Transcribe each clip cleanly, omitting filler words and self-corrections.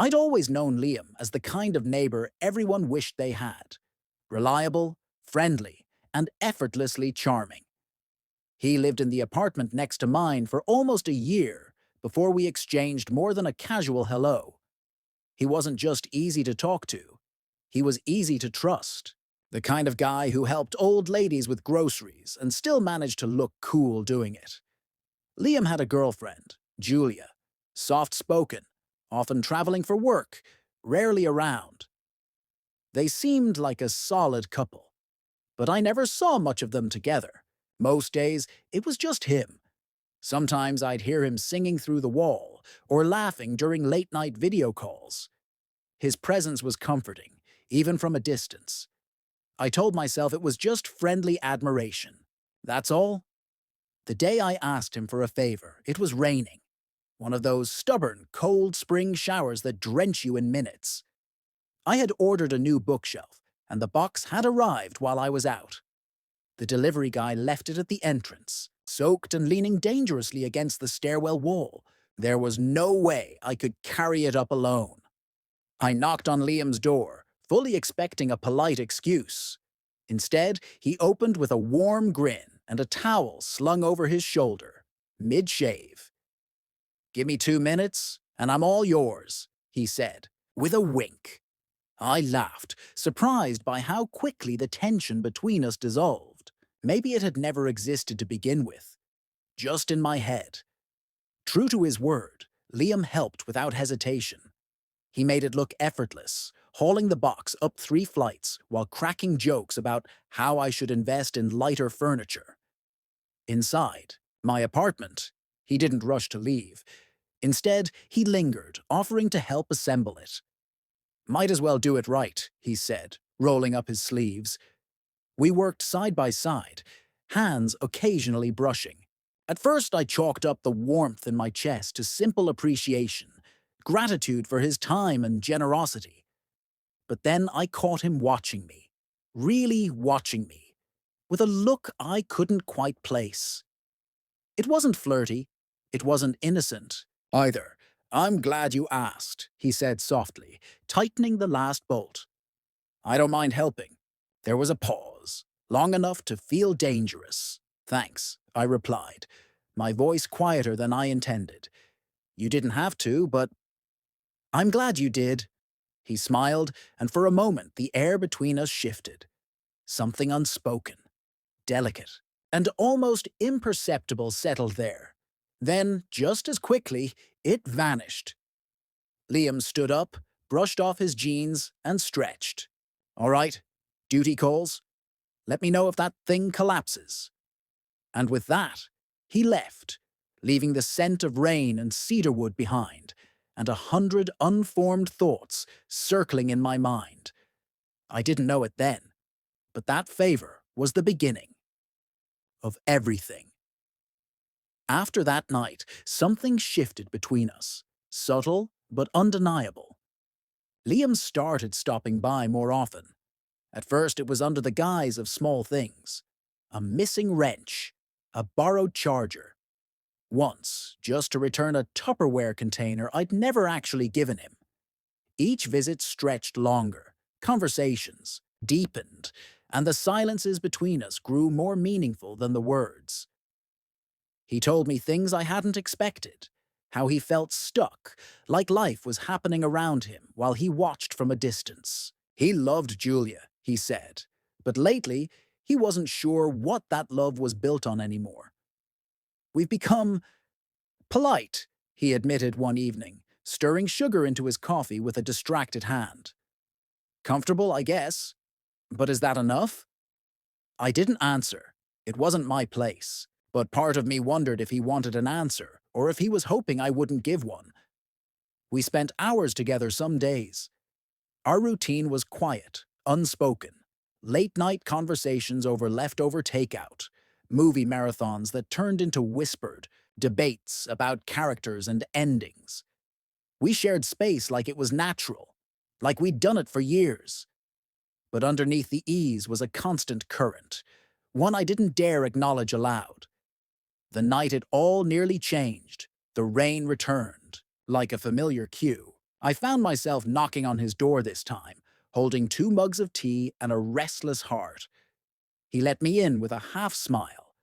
I'd always known Liam as the kind of neighbor everyone wished they had. Reliable, friendly, and effortlessly charming. He lived in the apartment next to mine for almost a year before we exchanged more than a casual hello. He wasn't just easy to talk to. He was easy to trust. The kind of guy who helped old ladies with groceries and still managed to look cool doing it. Liam had a girlfriend, Julia, soft-spoken, often traveling for work, rarely around. They seemed like a solid couple, but I never saw much of them together. Most days, it was just him. Sometimes I'd hear him singing through the wall or laughing during late-night video calls. His presence was comforting, even from a distance. I told myself it was just friendly admiration. That's all. The day I asked him for a favor, it was raining. One of those stubborn, cold spring showers that drench you in minutes. I had ordered a new bookshelf, and the box had arrived while I was out. The delivery guy left it at the entrance, soaked and leaning dangerously against the stairwell wall. There was no way I could carry it up alone. I knocked on Liam's door, fully expecting a polite excuse. Instead, he opened with a warm grin and a towel slung over his shoulder, mid-shave. "Give me 2 minutes, and I'm all yours," he said, with a wink. I laughed, surprised by how quickly the tension between us dissolved. Maybe it had never existed to begin with. Just in my head. True to his word, Liam helped without hesitation. He made it look effortless, hauling the box up 3 flights while cracking jokes about how I should invest in lighter furniture. Inside, my apartment, he didn't rush to leave. Instead, he lingered, offering to help assemble it. "Might as well do it right," he said, rolling up his sleeves. We worked side by side, hands occasionally brushing. At first, I chalked up the warmth in my chest to simple appreciation, gratitude for his time and generosity. But then I caught him watching me, really watching me, with a look I couldn't quite place. It wasn't flirty, it wasn't innocent, either. "I'm glad you asked," he said softly, tightening the last bolt. "I don't mind helping." There was a pause, long enough to feel dangerous. "Thanks," I replied, my voice quieter than I intended. "You didn't have to, but—" "I'm glad you did." He smiled, and for a moment the air between us shifted. Something unspoken, delicate, and almost imperceptible settled there. Then, just as quickly, it vanished. Liam stood up, brushed off his jeans, and stretched. "All right, duty calls. Let me know if that thing collapses." And with that, he left, leaving the scent of rain and cedarwood behind, and 100 unformed thoughts circling in my mind. I didn't know it then, but that favor was the beginning of everything. After that night, something shifted between us, subtle but undeniable. Liam started stopping by more often. At first, it was under the guise of small things. A missing wrench, a borrowed charger. Once, just to return a Tupperware container I'd never actually given him. Each visit stretched longer, conversations deepened, and the silences between us grew more meaningful than the words. He told me things I hadn't expected, how he felt stuck, like life was happening around him while he watched from a distance. He loved Julia, he said, but lately he wasn't sure what that love was built on anymore. "We've become polite," he admitted one evening, stirring sugar into his coffee with a distracted hand. "Comfortable, I guess. But is that enough?" I didn't answer. It wasn't my place. But part of me wondered if he wanted an answer, or if he was hoping I wouldn't give one. We spent hours together some days. Our routine was quiet, unspoken. Late-night conversations over leftover takeout. Movie marathons that turned into whispered debates about characters and endings. We shared space like it was natural, like we'd done it for years. But underneath the ease was a constant current, one I didn't dare acknowledge aloud. The night it all nearly changed, the rain returned, like a familiar cue. I found myself knocking on his door this time, holding 2 mugs of tea and a restless heart. He let me in with a half smile,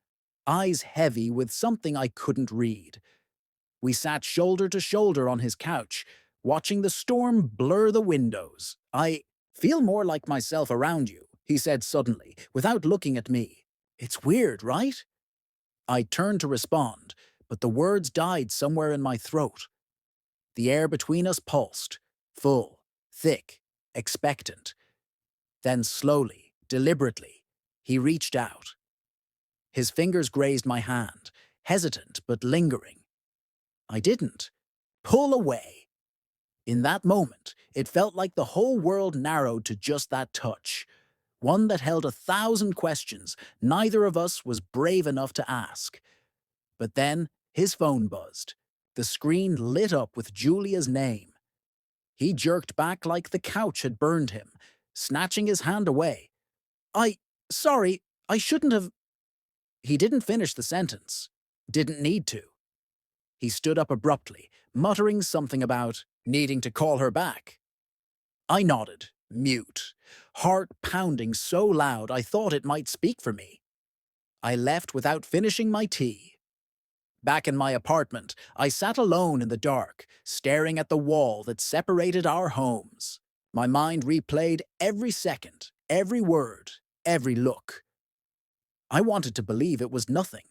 eyes heavy with something I couldn't read. We sat shoulder to shoulder on his couch, watching the storm blur the windows. I feel more like myself around you, he said suddenly, without looking at me. It's weird, right? I turned to respond, but the words died somewhere in my throat. The air between us pulsed, full, thick, expectant. Then slowly, deliberately, he reached out. His fingers grazed my hand, hesitant but lingering. I didn't. Pull away. In that moment, it felt like the whole world narrowed to just that touch, one that held 1,000 questions neither of us was brave enough to ask. But then his phone buzzed. The screen lit up with Julia's name. He jerked back like the couch had burned him, snatching his hand away. Sorry, I shouldn't have. He didn't finish the sentence. Didn't need to. He stood up abruptly, muttering something about needing to call her back. I nodded, mute, heart pounding so loud I thought it might speak for me. I left without finishing my tea. Back in my apartment, I sat alone in the dark, staring at the wall that separated our homes. My mind replayed every second, every word, every look. I wanted to believe it was nothing.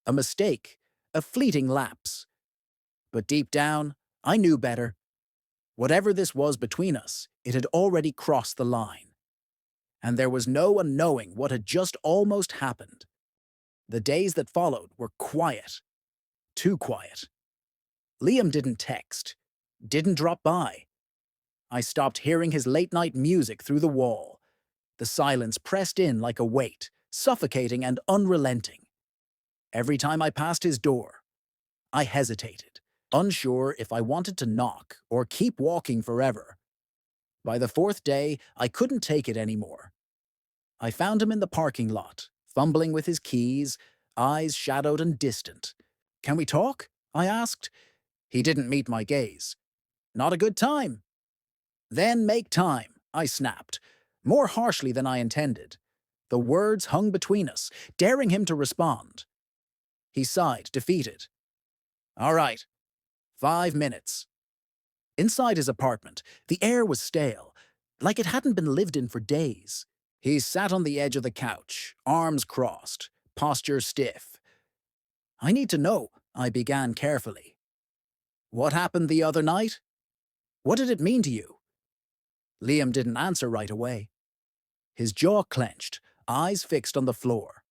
A mistake, a fleeting lapse. But deep down, I knew better. Whatever this was between us, it had already crossed the line. And there was no one knowing what had just almost happened. The days that followed were quiet. Too quiet. Liam didn't text, didn't drop by. I stopped hearing his late-night music through the wall. The silence pressed in like a weight, suffocating and unrelenting. Every time I passed his door, I hesitated, unsure if I wanted to knock or keep walking forever. By the 4th day, I couldn't take it anymore. I found him in the parking lot, fumbling with his keys, eyes shadowed and distant. "Can we talk?" I asked. He didn't meet my gaze. "Not a good time." "Then make time," I snapped, more harshly than I intended. The words hung between us, daring him to respond. He sighed, defeated. "All right, 5 minutes." Inside his apartment, the air was stale, like it hadn't been lived in for days. He sat on the edge of the couch, arms crossed, posture stiff. "I need to know," I began carefully. "What happened the other night? What did it mean to you?" Liam didn't answer right away. His jaw clenched, eyes fixed on the floor.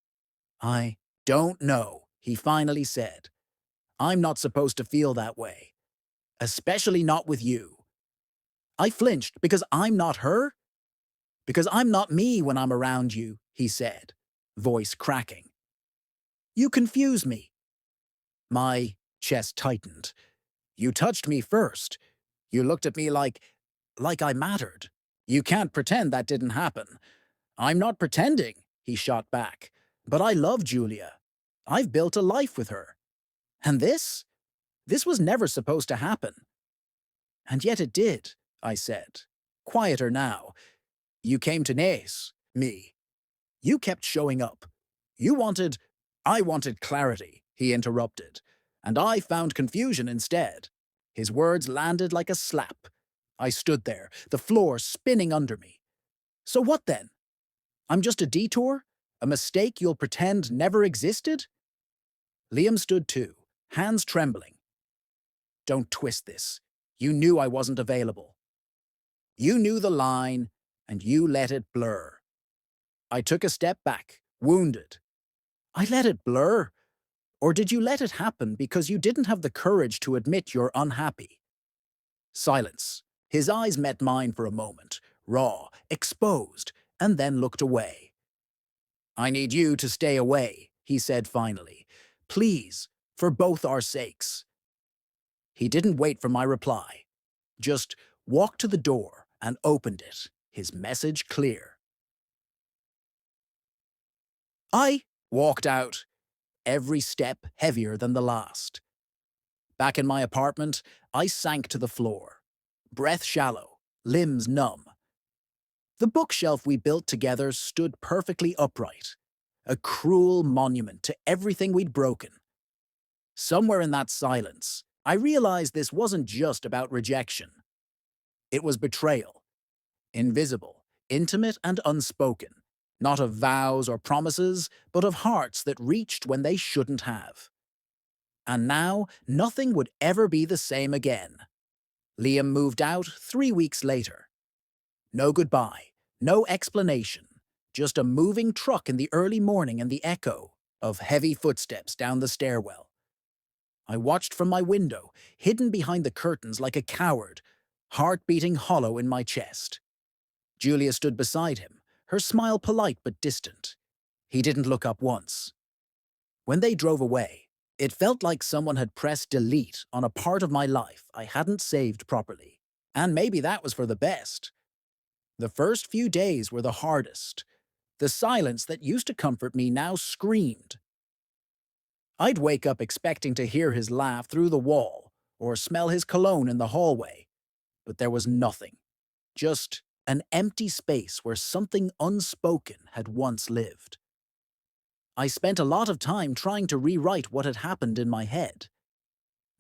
"I don't know," he finally said. "I'm not supposed to feel that way. Especially not with you." I flinched because I'm not her? "Because I'm not me when I'm around you," he said, voice cracking. "You confuse me." My chest tightened. "You touched me first. You looked at me like I mattered. You can't pretend that didn't happen." "I'm not pretending," he shot back. "But I love Julia. I've built a life with her. And this was never supposed to happen." "And yet it did," I said, quieter now. "You came to Nace, me. You kept showing up. You wanted— I wanted clarity," he interrupted. "And I found confusion instead." His words landed like a slap. I stood there, the floor spinning under me. "So what then? I'm just a detour? A mistake you'll pretend never existed?" Liam stood too, hands trembling. "Don't twist this. You knew I wasn't available. You knew the line, and you let it blur." I took a step back, wounded. "I let it blur? Or did you let it happen because you didn't have the courage to admit you're unhappy?" Silence. His eyes met mine for a moment, raw, exposed, and then looked away. "I need you to stay away," he said finally. "Please, for both our sakes." He didn't wait for my reply. Just walked to the door and opened it, his message clear. I walked out, every step heavier than the last. Back in my apartment, I sank to the floor. breath shallow, limbs numb. The bookshelf we built together stood perfectly upright, a cruel monument to everything we'd broken. Somewhere in that silence, I realized this wasn't just about rejection. It was betrayal, invisible, intimate, and unspoken, not of vows or promises, but of hearts that reached when they shouldn't have. And now, nothing would ever be the same again. Liam moved out 3 weeks later. No goodbye, no explanation, just a moving truck in the early morning and the echo of heavy footsteps down the stairwell. I watched from my window, hidden behind the curtains like a coward, heart beating hollow in my chest. Julia stood beside him, her smile polite but distant. He didn't look up once. When they drove away, it felt like someone had pressed delete on a part of my life I hadn't saved properly. And maybe that was for the best. The first few days were the hardest. The silence that used to comfort me now screamed. I'd wake up expecting to hear his laugh through the wall or smell his cologne in the hallway, but there was nothing. Just an empty space where something unspoken had once lived. I spent a lot of time trying to rewrite what had happened in my head.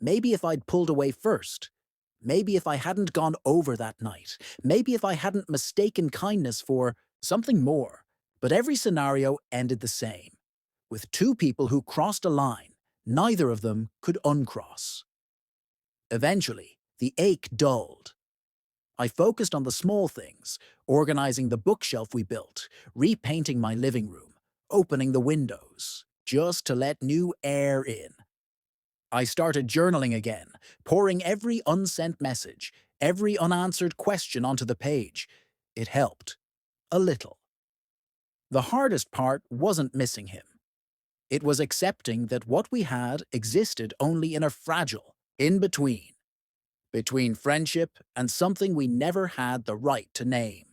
Maybe if I'd pulled away first, maybe if I hadn't gone over that night, maybe if I hadn't mistaken kindness for something more. But every scenario ended the same, with two people who crossed a line neither of them could uncross. Eventually, the ache dulled. I focused on the small things, organizing the bookshelf we built, repainting my living room, opening the windows, just to let new air in. I started journaling again, pouring every unsent message, every unanswered question onto the page. It helped. A little. The hardest part wasn't missing him. It was accepting that what we had existed only in a fragile in-between. Between friendship and something we never had the right to name.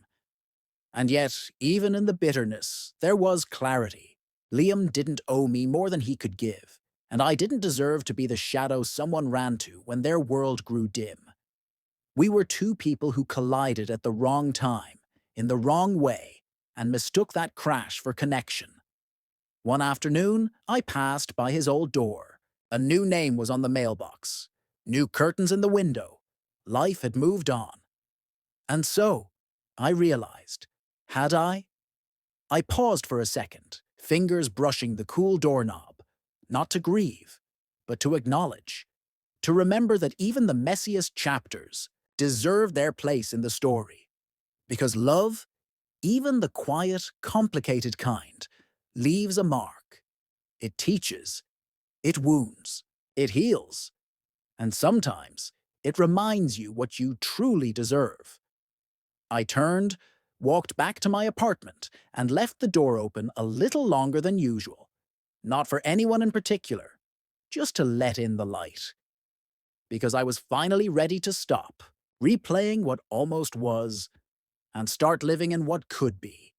And yet, even in the bitterness, there was clarity. Liam didn't owe me more than he could give, and I didn't deserve to be the shadow someone ran to when their world grew dim. We were two people who collided at the wrong time, in the wrong way, and mistook that crash for connection. One afternoon, I passed by his old door. A new name was on the mailbox. New curtains in the window. Life had moved on. And so, I realized, had I? I paused for a second, fingers brushing the cool doorknob, not to grieve, but to acknowledge, to remember that even the messiest chapters deserve their place in the story. Because love, even the quiet, complicated kind, leaves a mark. It teaches, it wounds, it heals, and sometimes it reminds you what you truly deserve. I turned, walked back to my apartment, and left the door open a little longer than usual. Not for anyone in particular, just to let in the light. Because I was finally ready to stop, replaying what almost was, and start living in what could be.